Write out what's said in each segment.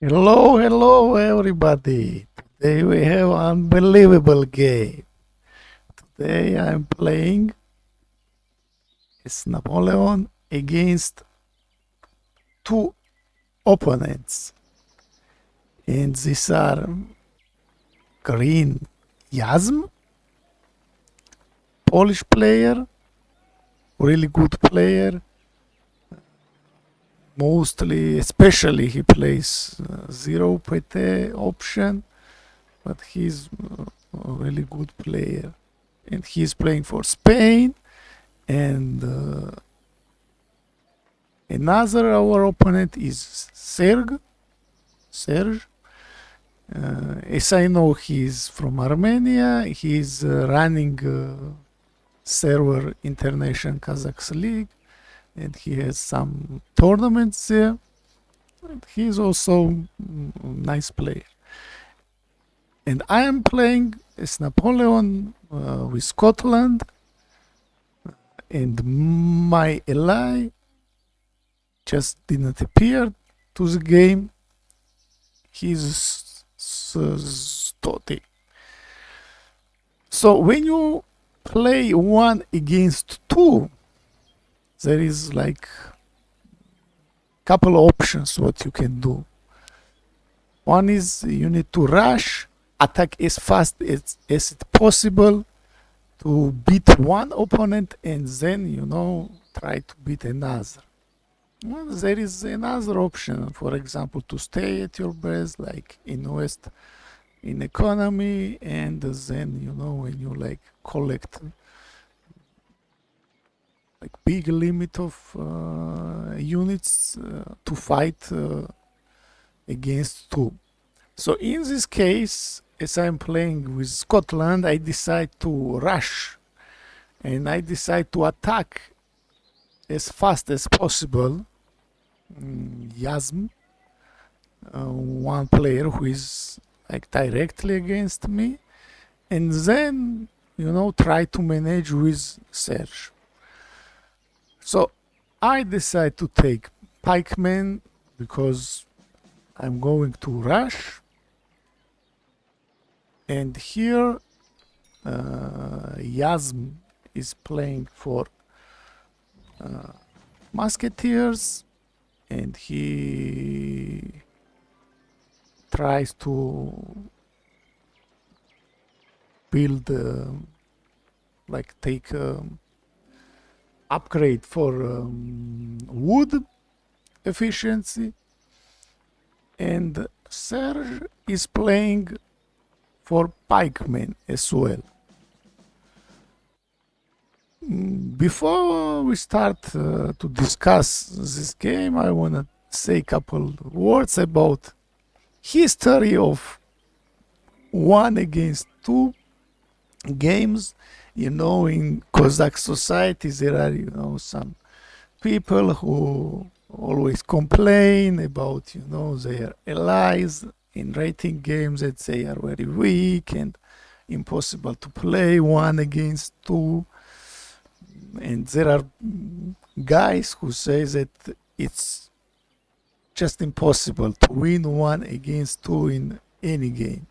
Hello, hello, everybody. Today we have unbelievable game. Today I'm playing as Napoleon against two opponents, and these are Green Yasm, Polish player, really good player. Mostly, especially he plays zero PT option, but he's a really good player, and he's playing for Spain. And another our opponent is Serge. As I know, he's from Armenia. He's running server International Kazakhs League, and he has some tournaments there. And he's also nice player. And I am playing as Napoleon with Scotland, and my ally just didn't appear to the game. He's Stoti. So when you play one against two, there is like couple options what you can do. One is you need to rush, attack as fast as it possible to beat one opponent, and then try to beat another. Well, there is another option, for example, to stay at your base, like invest in economy, and then when you like collect like big limit of units to fight against two. So in this case, as I'm playing with Scotland, I decide to rush, and I decide to attack as fast as possible Yasm, one player who is like directly against me, and then try to manage with Serge. So I decide to take pikemen because I'm going to rush, and here Yasm is playing for musketeers, and he tries to build like take upgrade for wood efficiency, and Serge is playing for pikemen as well. Before we start to discuss this game, I want to say a couple words about history of one against two games. In Cossack society, there are some people who always complain about their allies in rating games, that they are very weak and impossible to play one against two. And there are guys who say that it's just impossible to win one against two in any game.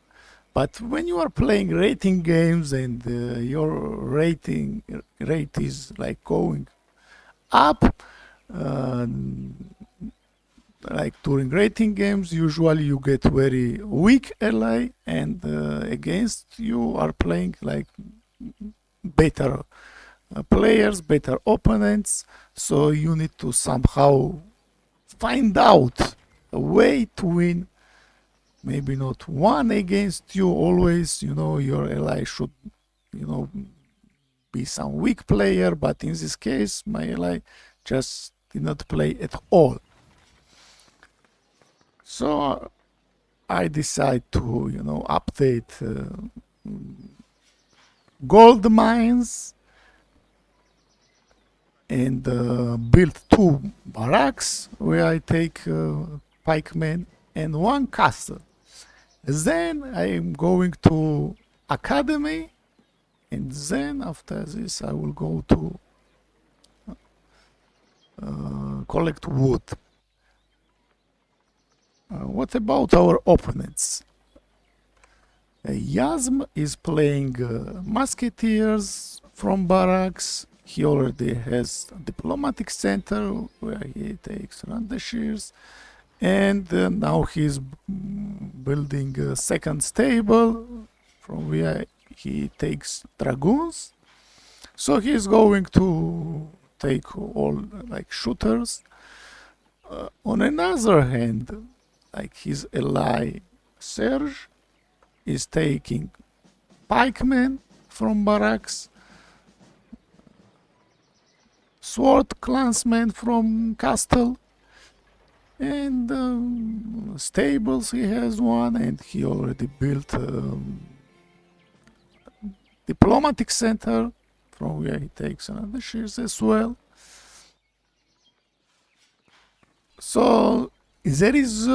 But when you are playing rating games, and your rating rate is like going up, like during rating games, usually you get very weak ally, and against you are playing like better players, better opponents. So you need to somehow find out a way to win. Maybe not one against you always, your ally should, be some weak player, but in this case, my ally just did not play at all. So I decide to, update gold mines, and build two barracks where I take pikemen and one castle. Then I am going to academy, and then after this I will go to collect wood. what about our opponents? Yasm is playing musketeers from barracks. He already has a diplomatic center where he takes randashirs, and now he's building a second stable from where he takes dragoons. So he's going to take all like shooters. On another hand, like his ally Serge is taking pikemen from barracks, sword clansmen from castle, and stables he has one, and he already built diplomatic center from where he takes another shares as well. So there is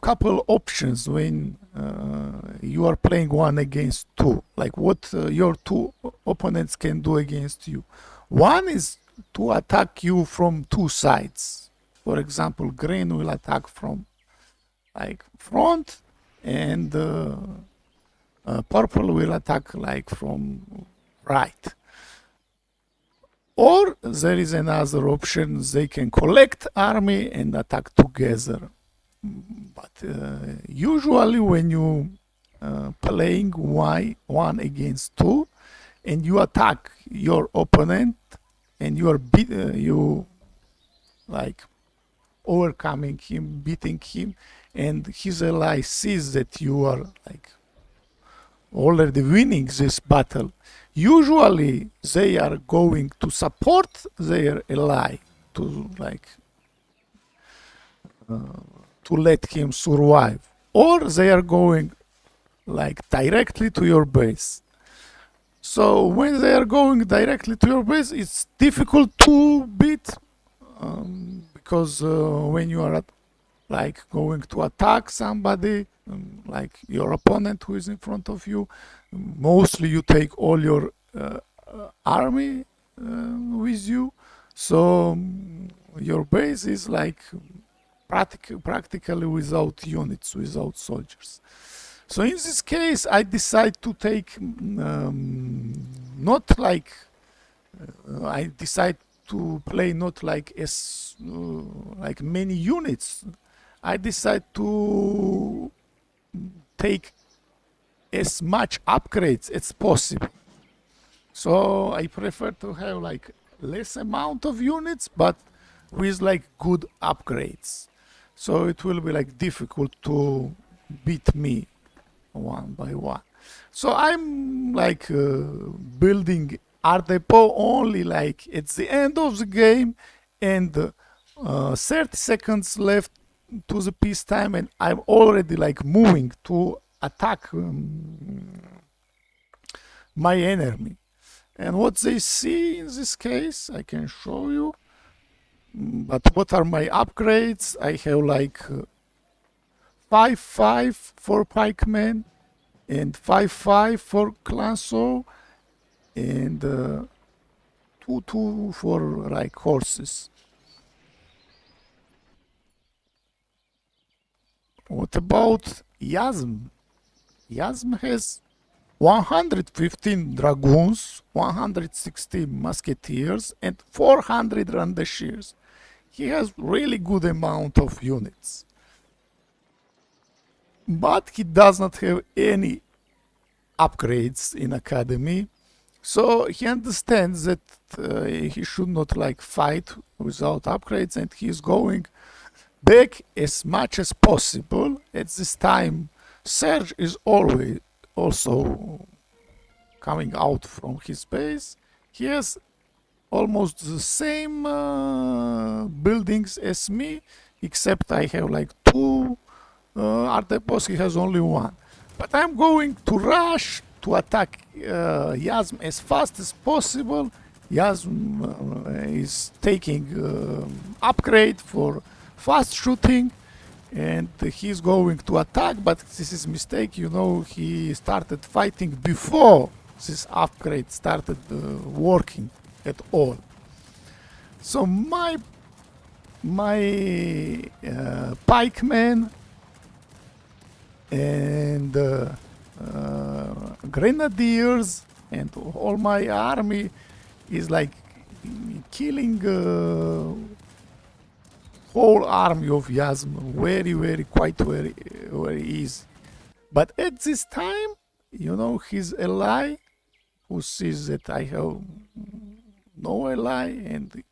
couple options when you are playing one against two, like what your two opponents can do against you. One is to attack you from two sides. For example, green will attack from like front, and purple will attack like from right. Or there is another option, they can collect army and attack together. But usually when you playing one against two and you attack your opponent and you are you like overcoming him, beating him, and his ally sees that you are like already winning this battle, usually they are going to support their ally to like to let him survive, or they are going like directly to your base. So when they are going directly to your base, it's difficult to beat because when you are like going to attack somebody, like your opponent who is in front of you, mostly you take all your army with you, so your base is like practically without units, without soldiers. So in this case, I decide to take not like I decide to play not like as like many units. I decide to take as much upgrades as possible. So I prefer to have like less amount of units, but with like good upgrades. So it will be like difficult to beat me one by one. So I'm like building art depot only like at the end of the game, and 30 seconds left to the peacetime, and I'm already like moving to attack my enemy. And what they see in this case, I can show you. But what are my upgrades? I have like 5-5 for pikemen, and 5-5 for Clanso, and 2-2 for like horses. What about Yasm? Yasm has 115 dragoons, 116 musketeers, and 400 randashirs. He has really good amount of units. But he does not have any upgrades in academy, so he understands that he should not like fight without upgrades, and he's going back as much as possible. At this time, Serge is always also coming out from his base. He has almost the same buildings as me, except I have like 2 art depots, he has only 1. But I'm going to rush to attack Yasm as fast as possible. Yasm is taking upgrade for fast shooting, and he's going to attack, but this is mistake. You know, he started fighting before this upgrade started working at all. So my pikemen and grenadiers, and all my army is like killing whole army of Yasm very quite very easy. But at this time, his ally who sees that I have no ally, and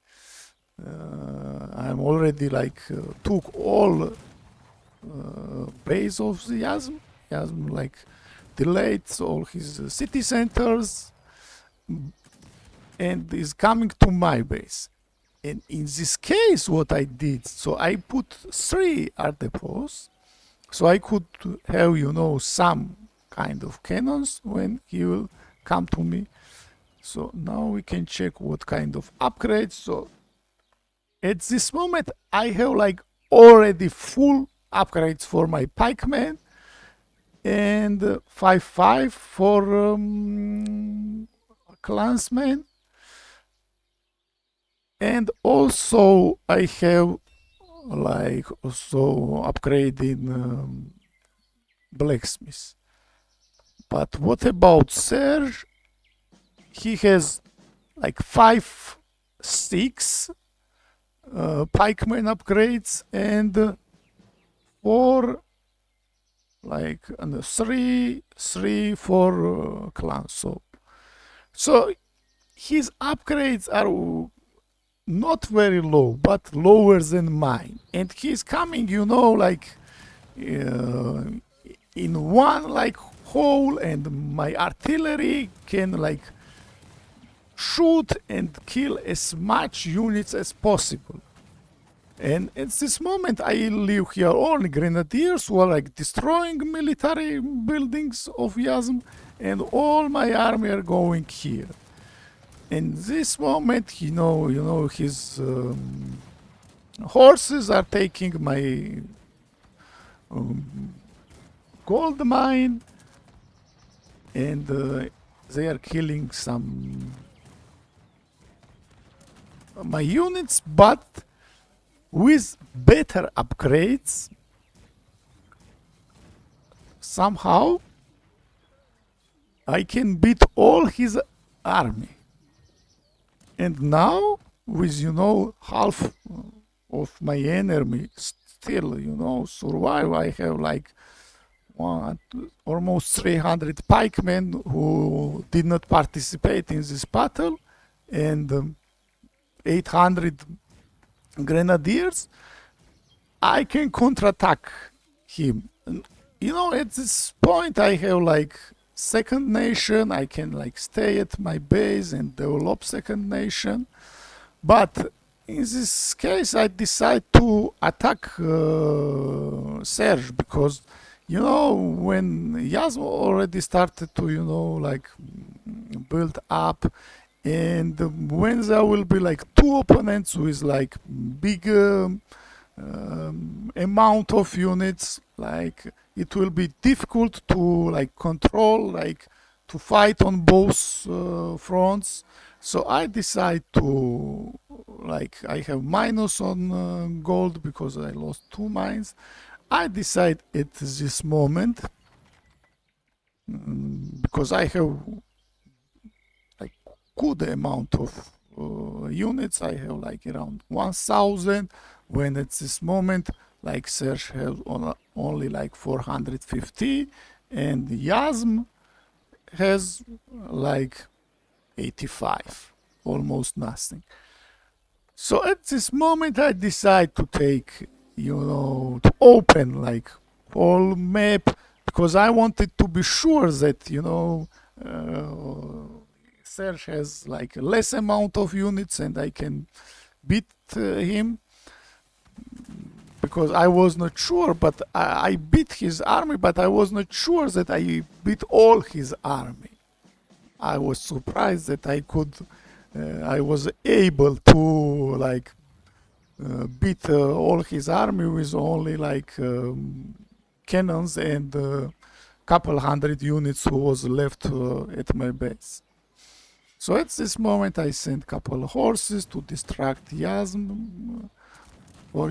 I'm already like took all base of the Yasm. Yasm like delayed all his city centers and is coming to my base. And in this case, what I did, so I put 3 art depots, so I could have, some kind of cannons when he will come to me. So now we can check what kind of upgrades. So at this moment, I have like already full upgrades for my pikemen and 5-5 for clansmen. And also I have like also upgrading blacksmith. But what about Serge? He has like 5-6 pikeman upgrades and 4 like and 3 for clans. So his upgrades are not very low, but lower than mine, and he's coming, like in one like hole, and my artillery can like shoot and kill as much units as possible. And at this moment, I live here only grenadiers who are like destroying military buildings of Yasm, and all my army are going here. In this moment, his horses are taking my gold mine, and they are killing some my units, but with better upgrades, somehow I can beat all his army. And now, with half of my enemy still survive, I have like almost 300 pikemen who did not participate in this battle, and 800 grenadiers. I can counterattack him. And, at this point, I have like second nation. I can like stay at my base and develop second nation. But in this case, I decide to attack Serge, because when Yasm already started to like build up, and when there will be like 2 opponents with like big amount of units, like it will be difficult to like control, like to fight on both fronts. So I decide to like I have minus on gold because I lost 2 mines. I decide at this moment, because I have like good amount of units. I have like around 1000, when at this moment like Serge has only like 450, and Yasm has like 85, almost nothing. So at this moment I decide to take, to open like whole map, because I wanted to be sure that, Serge has like less amount of units and I can beat him, because I was not sure, but I beat his army, but I was not sure that I beat all his army. I was surprised that I was able to like beat all his army with only like cannons and couple hundred units who was left at my base. So at this moment I sent couple of horses to distract Yasm, or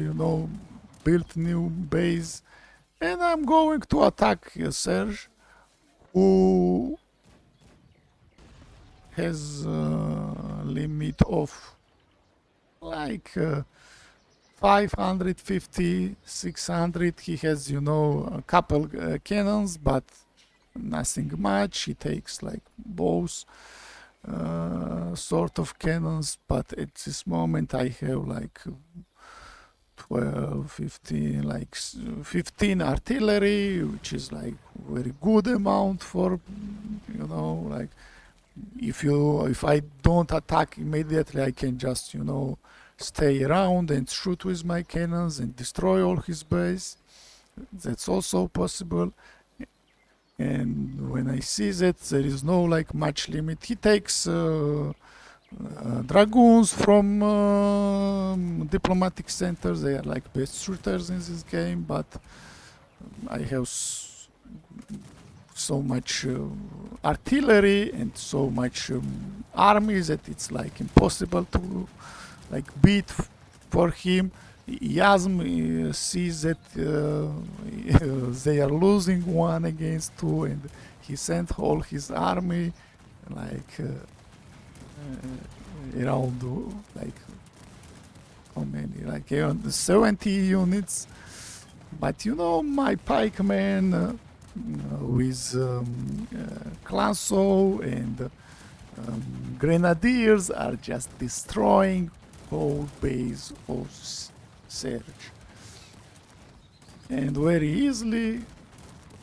build new base, And I'm going to attack Serge, who has a limit of like 550, 600. He has, you know, a couple cannons, but nothing much. He takes like bows, sort of cannons, but at this moment I have like 12, 15, like 15 artillery, which is like very good amount for, you know, like if I don't attack immediately, I can just, you know, stay around and shoot with my cannons and destroy all his base. That's also possible. And when I see that there is no like much limit, he takes dragoons from diplomatic centers. They are like best shooters in this game, but I have so much artillery and so much army that it's like impossible to like beat for him. Yasm sees that they are losing 1 against 2, and he sent all his army like around like how many, like around 70 units. But you know, my pikemen with Clanso and grenadiers are just destroying whole base of Serge. And very easily,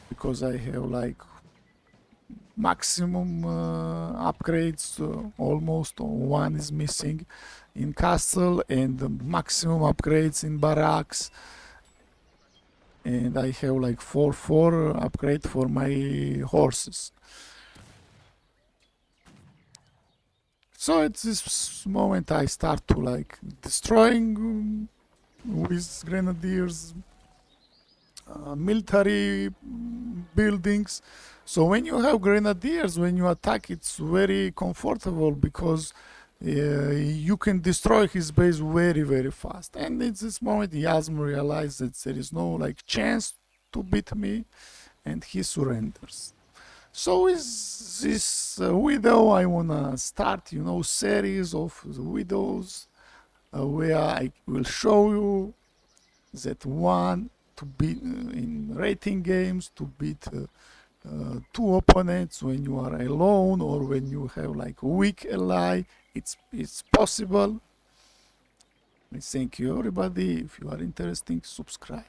because I have like maximum upgrades, almost one is missing in castle, and maximum upgrades in barracks, and I have like 4 upgrade for my horses. So at this moment I start to like destroying with grenadiers military buildings. So when you have grenadiers, when you attack, it's very comfortable because you can destroy his base very, very fast. And at this moment, Yasm realizes that there is no like chance to beat me, and he surrenders. So with this widow, I wanna start, you know, series of the widows where I will show you that one to beat in rating games, to beat 2 opponents when you are alone or when you have like a weak ally. It's possible. I thank you everybody. If you are interested, subscribe.